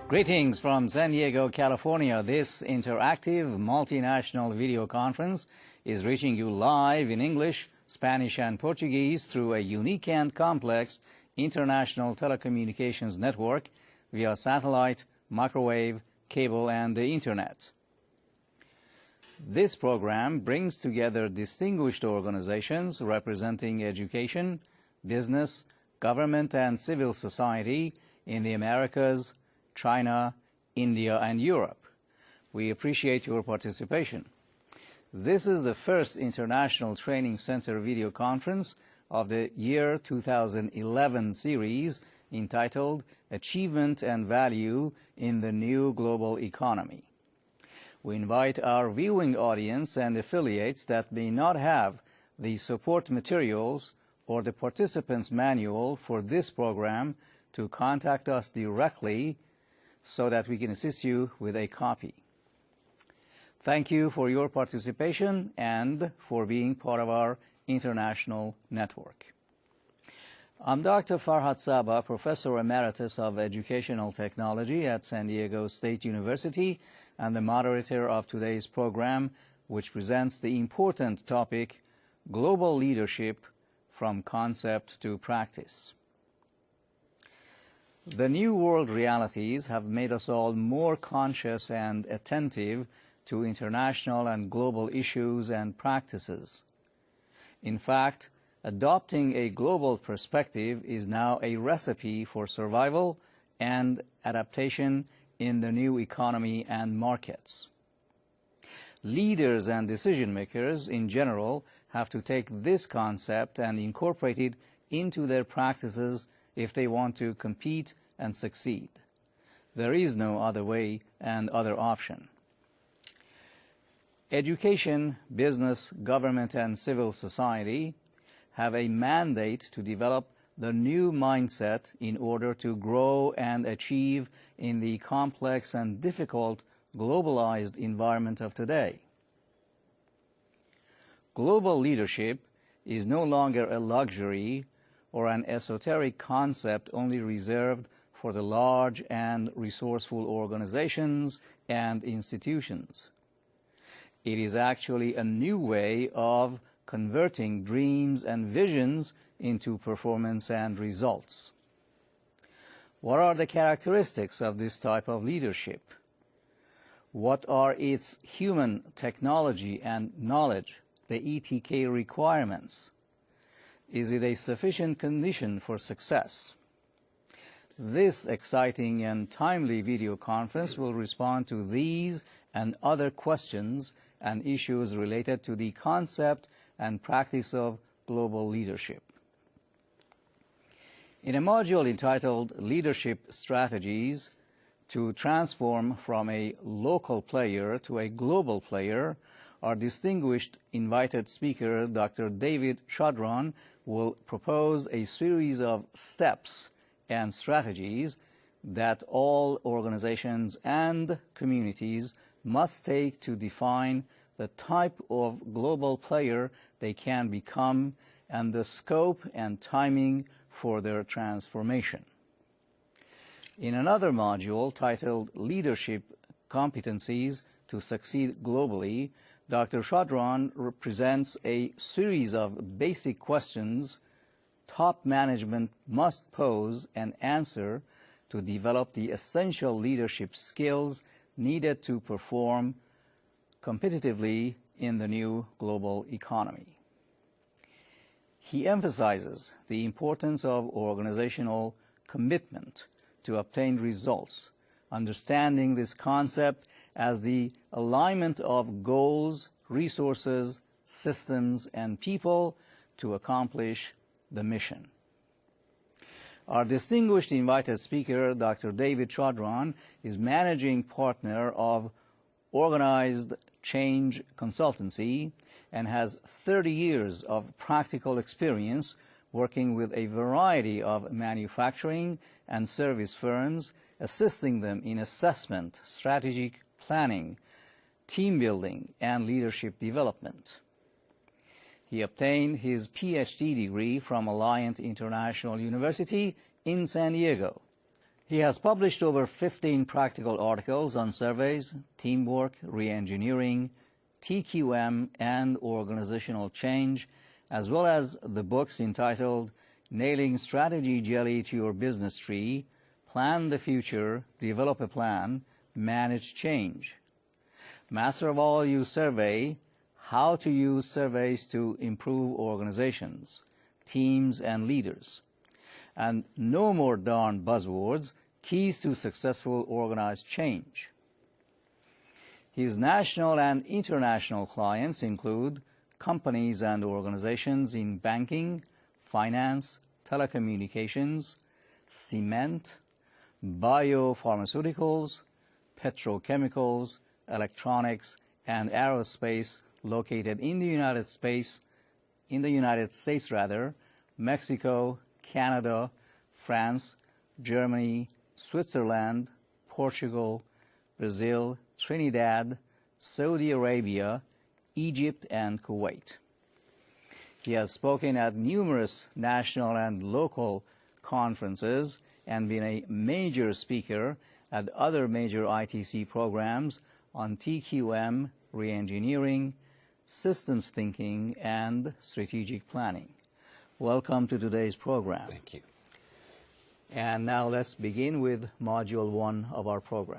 Greetings from San Diego, California. This interactive multinational video conference is reaching you live in English, Spanish, and Portuguese through a unique and complex international telecommunications network via satellite, microwave, cable, and the Internet. This program brings together distinguished organizations representing education, business, government, and civil society in the Americas, China, India, and Europe. We appreciate your participation. This is the first International Training Center video conference of the year 2011 series entitled Achievement and Value in the New Global Economy. We invite our viewing audience and affiliates that may not have the support materials or the participants' manual for this program to contact us directly so that we can assist you with a copy. Thank you for your participation and for being part of our international network. I'm Dr. Farhad Saba, Professor Emeritus of Educational Technology at San Diego State University and the moderator of today's program, which presents the important topic, Global Leadership from Concept to Practice. The new world realities have made us all more conscious and attentive to international and global issues and practices. In fact, adopting a global perspective is now a recipe for survival and adaptation in the new economy and markets. Leaders and decision makers in general have to take this concept and incorporate it into their practices if they want to compete and succeed. There is no other way and other option. Education, business, government, and civil society have a mandate to develop the new mindset in order to grow and achieve in the complex and difficult globalized environment of today. Global leadership is no longer a luxury or an esoteric concept only reserved for the large and resourceful organizations and institutions. It is actually a new way of converting dreams and visions into performance and results. What are the characteristics of this type of leadership? What are its human, technology, and knowledge, the ETK requirements? Is it a sufficient condition for success? This exciting and timely video conference will respond to these and other questions and issues related to the concept and practice of global leadership. In a module entitled Leadership Strategies to Transform from a Local Player to a Global Player, our distinguished invited speaker, Dr. David Chaudron, will propose a series of steps and strategies that all organizations and communities must take to define the type of global player they can become and the scope and timing for their transformation. In another module titled Leadership Competencies to Succeed Globally, Dr. Chaudron presents a series of basic questions top management must pose and answer to develop the essential leadership skills needed to perform competitively in the new global economy. He emphasizes the importance of organizational commitment to obtain results, understanding this concept as the alignment of goals, resources, systems, and people to accomplish the mission. Our distinguished invited speaker, Dr. David Chaudron, is managing partner of Organized Change Consultancy and has 30 years of practical experience working with a variety of manufacturing and service firms, assisting them in assessment, strategic planning, team building, and leadership development. He obtained his PhD degree from Alliant International University in San Diego. He has published over 15 practical articles on surveys, teamwork, re-engineering, TQM, and organizational change, as well as the books entitled Nailing Strategy Jelly to Your Business Tree, Plan the Future, Develop a Plan, Manage Change. Master of All You Survey, How to Use Surveys to Improve Organizations, Teams, and Leaders. And No More Darn Buzzwords, Keys to Successful Organized Change. His national and international clients include companies and organizations in banking, finance, telecommunications, cement, biopharmaceuticals, petrochemicals, electronics, and aerospace located in the United States, Mexico, Canada, France, Germany, Switzerland, Portugal, Brazil, Trinidad, Saudi Arabia, Egypt, and Kuwait. He has spoken at numerous national and local conferences and been a major speaker at other major ITC programs on TQM, re-engineering, systems thinking, and strategic planning. Welcome to today's program. Thank you. And now let's begin with Module 1 of our program.